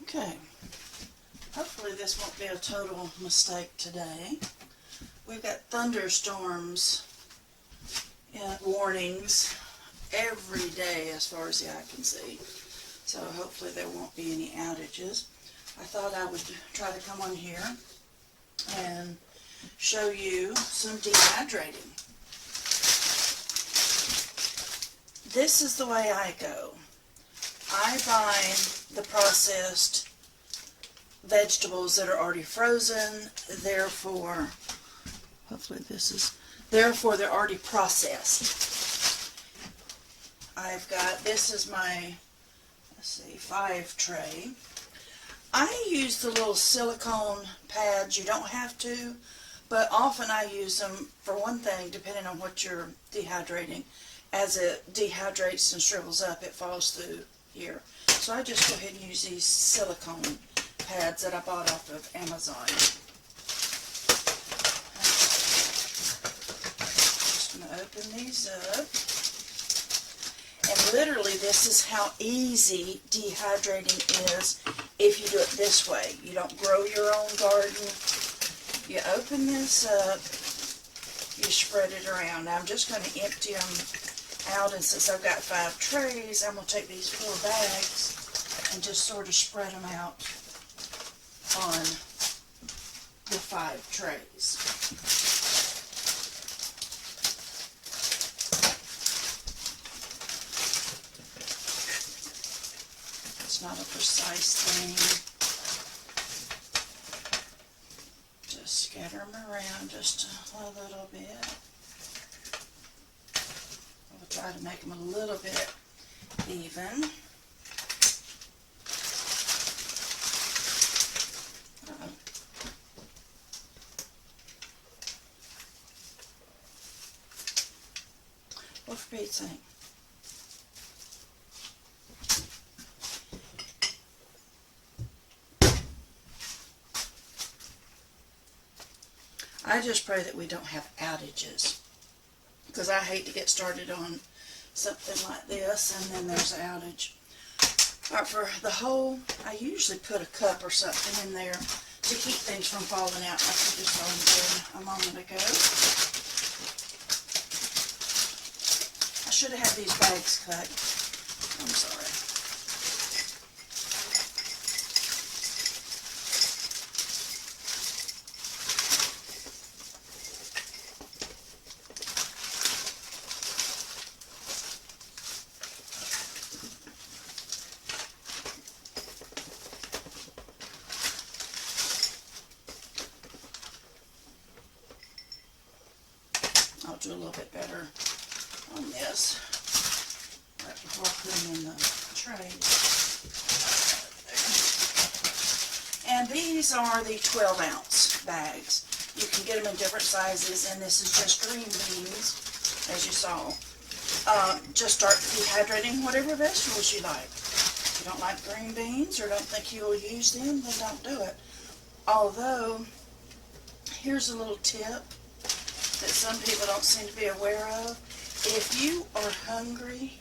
Okay, hopefully this won't be a total mistake today. We've got thunderstorms warnings every day as far as the eye can see. So hopefully there won't be any outages. I thought I would try to come on here and show you some dehydrating. This is the way I go. I buy the processed vegetables that are already frozen, therefore they're already processed. I've got, this is my, 5 tray. I use the little silicone pads. You don't have to, but often I use them for one thing, depending on what you're dehydrating. As it dehydrates and shrivels up, it falls through here. So I just go ahead and use these silicone pads that I bought off of Amazon. Just going to open these up. And literally this is how easy dehydrating is if you do it this way. You don't grow your own garden. You open this up, you spread it around. Now I'm just going to empty them out, and since I've got 5 trays, I'm going to take these 4 bags and just sort of spread them out on the 5 trays. It's not a precise thing. Just scatter them around just a little bit. I'll try to make them a little bit even. What for Pete's sake? I just pray that we don't have outages, because I hate to get started on something like this and then there's an outage. Alright, for the whole, I usually put a cup or something in there to keep things from falling out like we just saw them doing a moment ago. I should have had these bags cut. I'm sorry. I'll do a little bit better on this right before I put them in the tray. And these are the 12-ounce bags. You can get them in different sizes, and this is just green beans, as you saw. Just start dehydrating whatever vegetables you like. If you don't like green beans or don't think you'll use them, then don't do it. Although, here's a little tip that some people don't seem to be aware of. If you are hungry,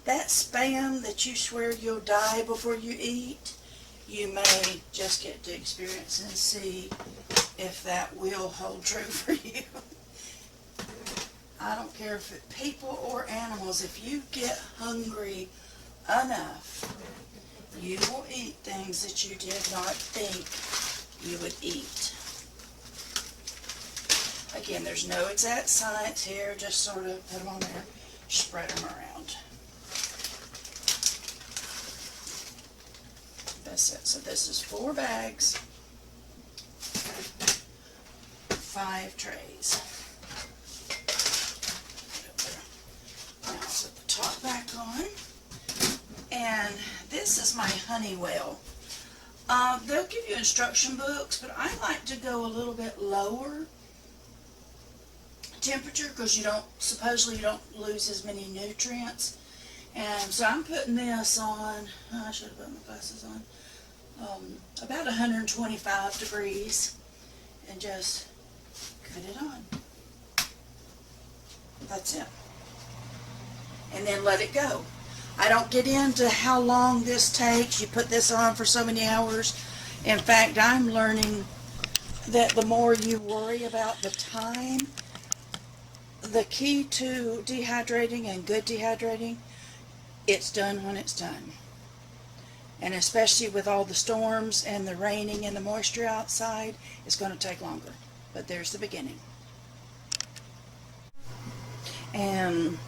that Spam that you swear you'll die before you eat, you may just get to experience and see if that will hold true for you. I don't care if it's people or animals, if you get hungry enough, you will eat things that you did not think you would eat. Again, there's no exact science here, just sort of put them on there, spread them around. That's it. So this is 4 bags, 5 trays. Now I'll put the top back on. And this is my honey well. They'll give you instruction books, but I like to go a little bit lower temperature because supposedly you don't lose as many nutrients. And so I'm putting this on, I should have put my glasses on, about 125 degrees, and just cut it on. That's it. And then let it go. I don't get into how long this takes. You put this on for so many hours. In fact, I'm learning that the more you worry about the time, the key to dehydrating and good dehydrating, it's done when it's done. And especially with all the storms and the raining and the moisture outside, it's going to take longer. But there's the beginning. And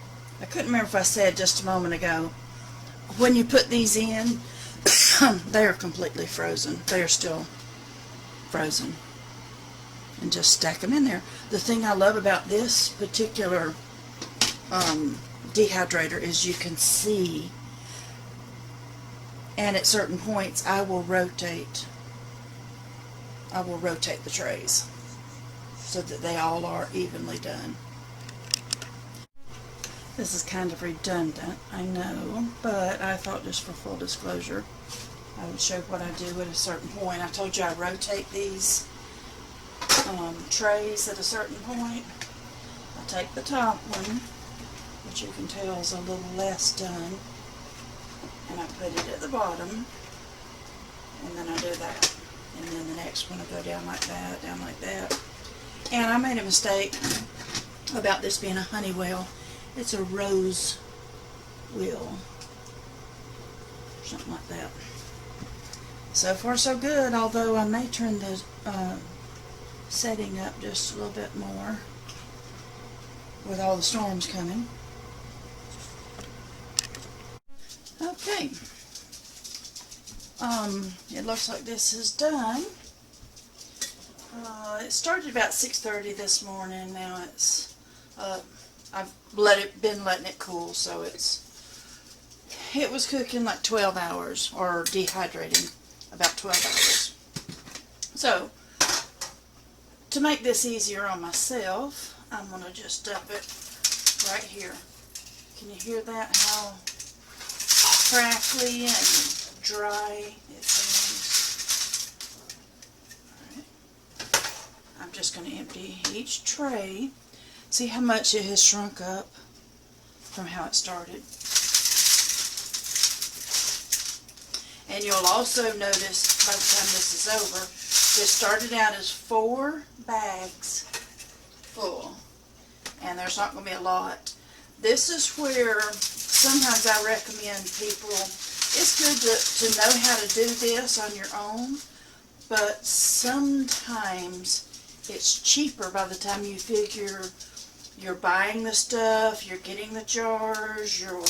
I couldn't remember if I said just a moment ago, when you put these in, they are completely frozen. They are still frozen. And just stack them in there. The thing I love about this particular dehydrator is you can see, and at certain points I will rotate the trays so that they all are evenly done. This is kind of redundant, I know, but I thought just for full disclosure I would show what I do at a certain point. I told you I rotate these trays at a certain point. I take the top one, which you can tell is a little less done, and I put it at the bottom, and then I do that. And then the next one I go down like that, down like that. And I made a mistake about this being a Honeywell. It's a rose wheel, something like that. So far so good, although I may turn the setting up just a little bit more with all the storms coming. Okay. It looks like this is done. It started about 6:30 this morning. Now it's I've been letting it cool, so it was cooking like 12 hours, or dehydrating about 12 hours. So to make this easier on myself, I'm going to just dump it right here. Can you hear that, how crackly and dry it sounds? Alright. I'm just going to empty each tray. See how much it has shrunk up from how it started. And you'll also notice by the time this is over, this started out as 4 bags full, and there's not going to be a lot. This is where sometimes I recommend people, it's good to know how to do this on your own, but sometimes it's cheaper by the time you figure you're buying the stuff, you're getting the jars, you're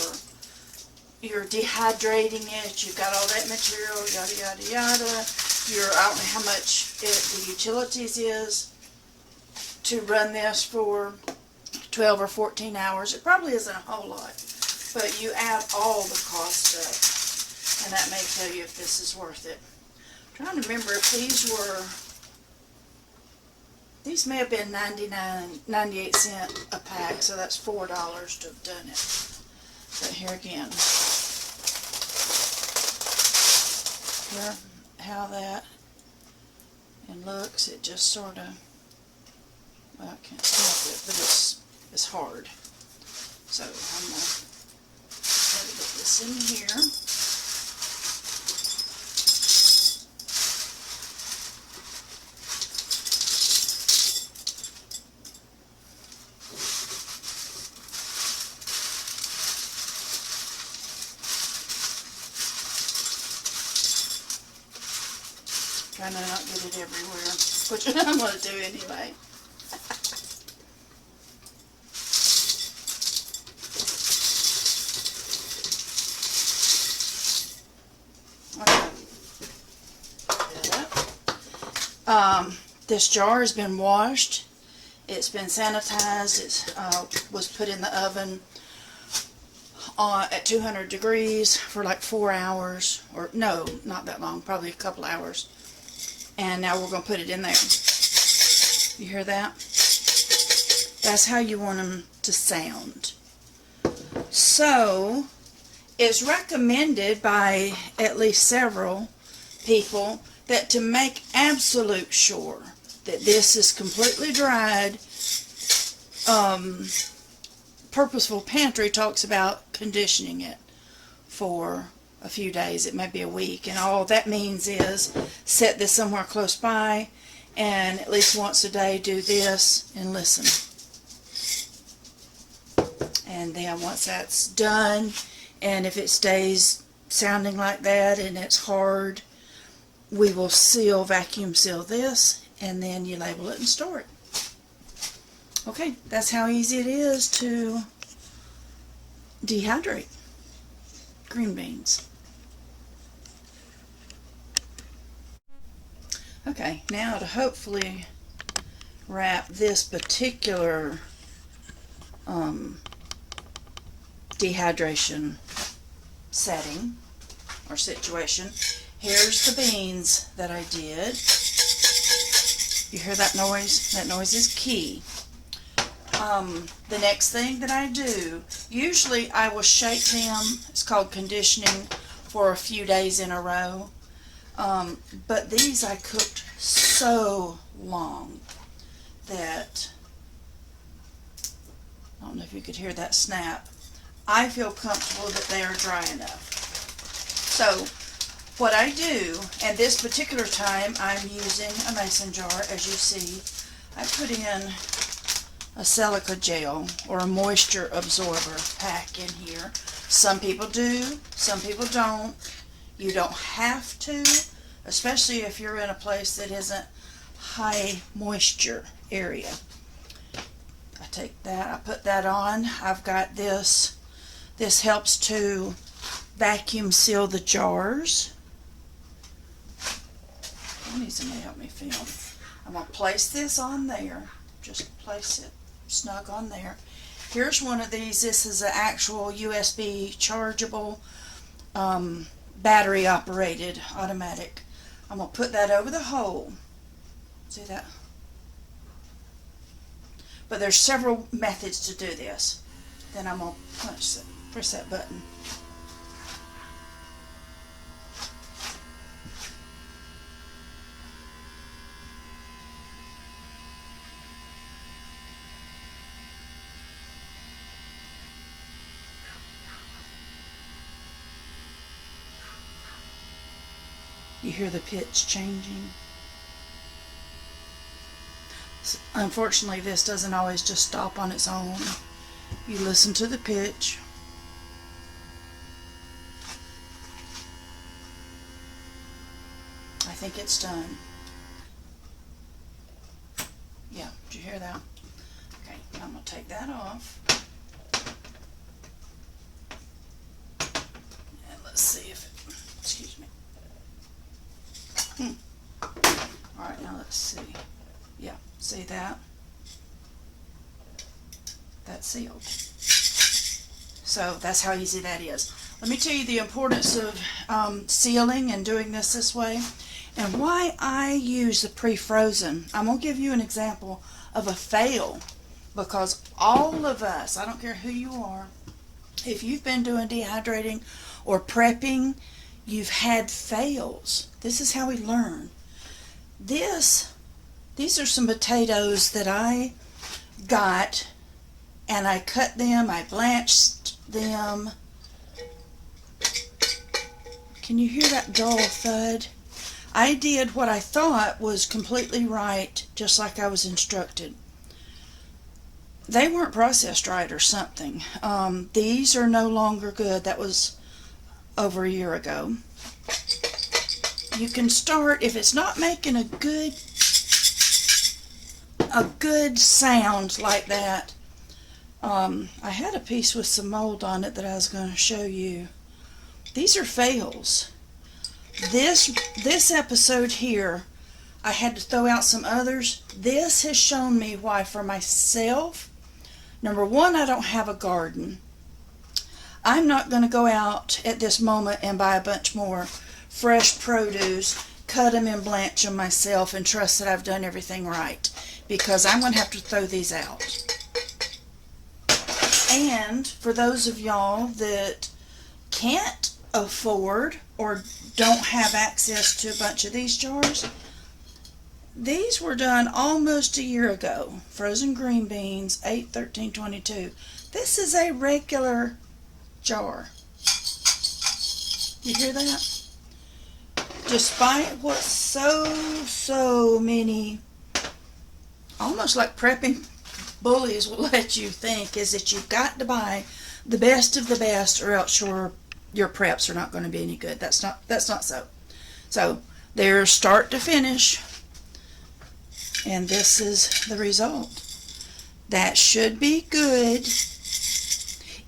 dehydrating it, you've got all that material, yada yada yada. I don't know how much the utilities is to run this for 12 or 14 hours. It probably isn't a whole lot, but you add all the cost up, and that may tell you if this is worth it. I'm trying to remember if these may have been 98 cents a pack, so that's $4 to have done it. But here again, here how that looks, it just sort of, well, I can't stop it, but it's hard. So I'm going to try to get this in here. Trying to not get it everywhere, which I'm going to do anyway. Okay. This jar has been washed. It's been sanitized. It was put in the oven at 200 degrees for like 4 hours, or no, not that long, probably a couple hours. And now we're going to put it in there. You hear that? That's how you want them to sound. So, it's recommended by at least several people that to make absolute sure that this is completely dried, Purposeful Pantry talks about conditioning it for a few days. It may be a week, and all that means is set this somewhere close by and at least once a day do this and listen. And then once that's done, and if it stays sounding like that and it's hard, we will vacuum seal this, and then you label it and store it. Okay, that's how easy it is to dehydrate green beans. Okay, now to hopefully wrap this particular dehydration setting or situation, here's the beans that I did. You hear that noise? That noise is key. The next thing that I do, usually I will shake them, it's called conditioning, for a few days in a row. But these I cooked so long that, I don't know if you could hear that snap. I feel comfortable that they are dry enough. So what I do, and this particular time I'm using a mason jar, as you see, I put in a silica gel or a moisture absorber pack in here. Some people do, some people don't. You don't have to, especially if you're in a place that isn't high moisture area. I take that, I put that on. I've got this. This helps to vacuum seal the jars. I need somebody to help me film. I'm going to place this on there. Just place it snug on there. Here's one of these. This is an actual USB chargeable battery operated automatic. I'm going to put that over the hole. See that? But there's several methods to do this. Then I'm going to press that button. You hear the pitch changing. Unfortunately, this doesn't always just stop on its own. You listen to the pitch. I think it's done. Yeah, did you hear that? Okay, I'm going to take that off. And let's see if it, excuse me. Alright, now let's see. Yeah, see that? That's sealed. So that's how easy that is. Let me tell you the importance of sealing and doing this way, and why I use the pre-frozen. I'm going to give you an example of a fail, because all of us, I don't care who you are, if you've been doing dehydrating or prepping, you've had fails. This is how we learn. These are some potatoes that I got, and I cut them, I blanched them. Can you hear that dull thud? I did what I thought was completely right, just like I was instructed. They weren't processed right or something. These are no longer good. That was over a year ago. You can start, if it's not making a good sound like that. I had a piece with some mold on it that I was going to show you. These are fails. This episode here, I had to throw out some others. This has shown me why, for myself, number one, I don't have a garden. I'm not going to go out at this moment and buy a bunch more fresh produce, cut them and blanch them myself, and trust that I've done everything right, because I'm going to have to throw these out. And for those of y'all that can't afford or don't have access to a bunch of these jars, these were done almost a year ago. Frozen green beans, 8/13/22. This is a regular jar. You hear that? Despite what so many, almost like prepping bullies will let you think, is that you've got to buy the best of the best, or else your preps are not going to be any good. That's not so. So there's start to finish, and this is the result. That should be good.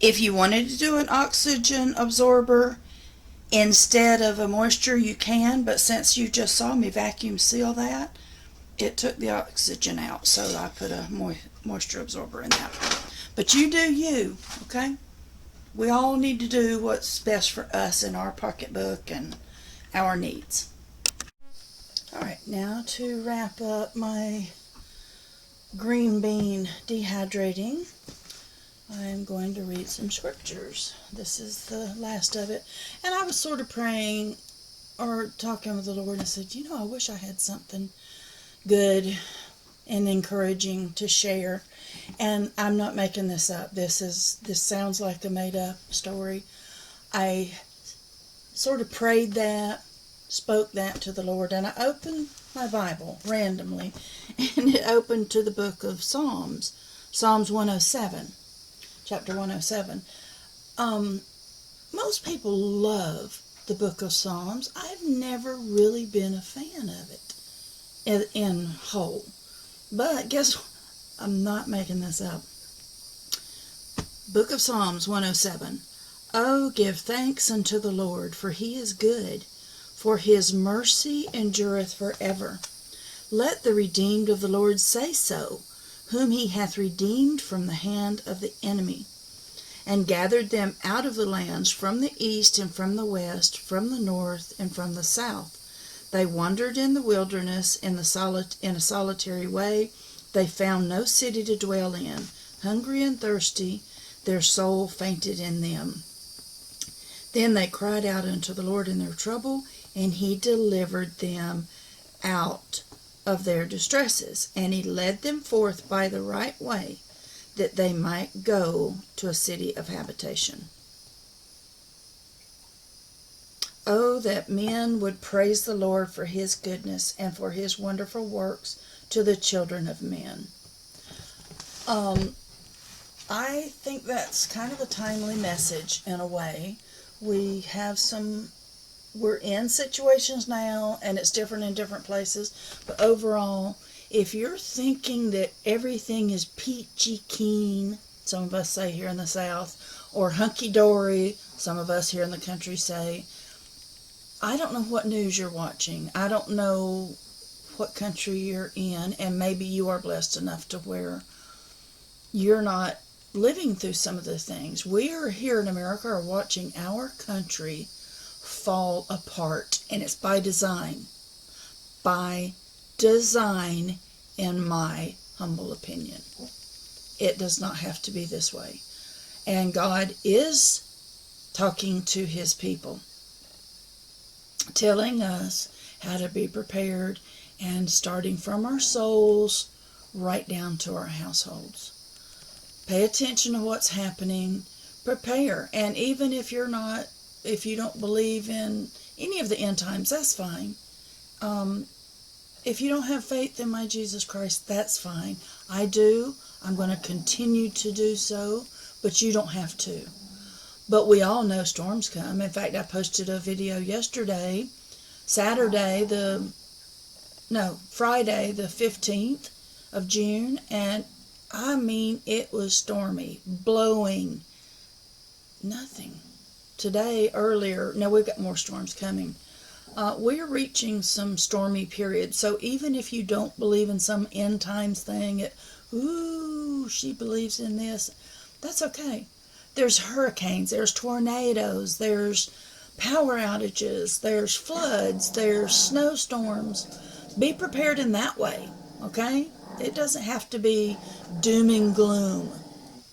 If you wanted to do an oxygen absorber instead of a moisture, you can, but since you just saw me vacuum seal that, it took the oxygen out, so I put a moisture absorber in that. But you do you, okay? We all need to do what's best for us in our pocketbook and our needs. Alright, now to wrap up my green bean dehydrating, I'm going to read some scriptures. This is the last of it. And I was sort of praying or talking with the Lord, and I said, you know, I wish I had something good and encouraging to share. And I'm not making this up. This sounds like a made up story. I sort of prayed that, spoke that to the Lord, and I opened my Bible randomly, and it opened to the book of Psalms 107, chapter 107. Most people love the book of Psalms. I've never really been a fan of it in whole. But guess what? I'm not making this up. Book of Psalms 107. Oh, give thanks unto the Lord, for he is good, for his mercy endureth forever. Let the redeemed of the Lord say so, whom he hath redeemed from the hand of the enemy, and gathered them out of the lands, from the east and from the west, from the north and from the south. They wandered in the wilderness in a solitary way. They found no city to dwell in. Hungry and thirsty, their soul fainted in them. Then they cried out unto the Lord in their trouble, and he delivered them out of their distresses. And he led them forth by the right way, that they might go to a city of habitation. Oh, that men would praise the Lord for his goodness and for his wonderful works to the children of men. I think that's kind of a timely message in a way. We're in situations now, and it's different in different places, but overall, if you're thinking that everything is peachy keen, some of us say here in the South, or hunky-dory, some of us here in the country say, I don't know what news you're watching. I don't know what country you're in, and maybe you are blessed enough to where you're not living through some of the things. We are here in America are watching our country fall apart, and it's by design. By design, in my humble opinion. It does not have to be this way. And God is talking to his people, telling us how to be prepared, and starting from our souls right down to our households. Pay attention to what's happening. Prepare. And even if you don't believe in any of the end times, that's fine. If you don't have faith in my Jesus Christ, that's fine. I do. I'm going to continue to do so, but you don't have to. But we all know storms come. In fact, I posted a video yesterday, Friday the 15th of June, and I mean, it was stormy, blowing, nothing. Today, earlier, now we've got more storms coming. We're reaching some stormy periods, so even if you don't believe in some end times thing, she believes in this, that's okay. There's hurricanes, there's tornadoes, there's power outages, there's floods, there's snowstorms. Be prepared in that way, okay? It doesn't have to be doom and gloom.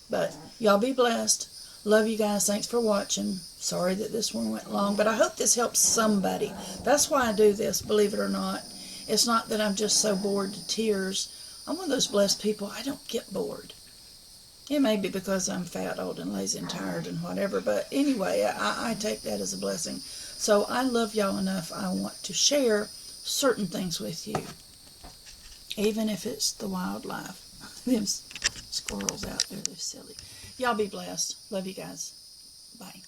But y'all be blessed. Love you guys. Thanks for watching. Sorry that this one went long, but I hope this helps somebody. That's why I do this, believe it or not. It's not that I'm just so bored to tears. I'm one of those blessed people. I don't get bored. It may be because I'm fat, old, and lazy, and tired, and whatever. But anyway, I take that as a blessing. So I love y'all enough. I want to share certain things with you, even if it's the wildlife. Them squirrels out there, they're silly. Y'all be blessed. Love you guys. Bye.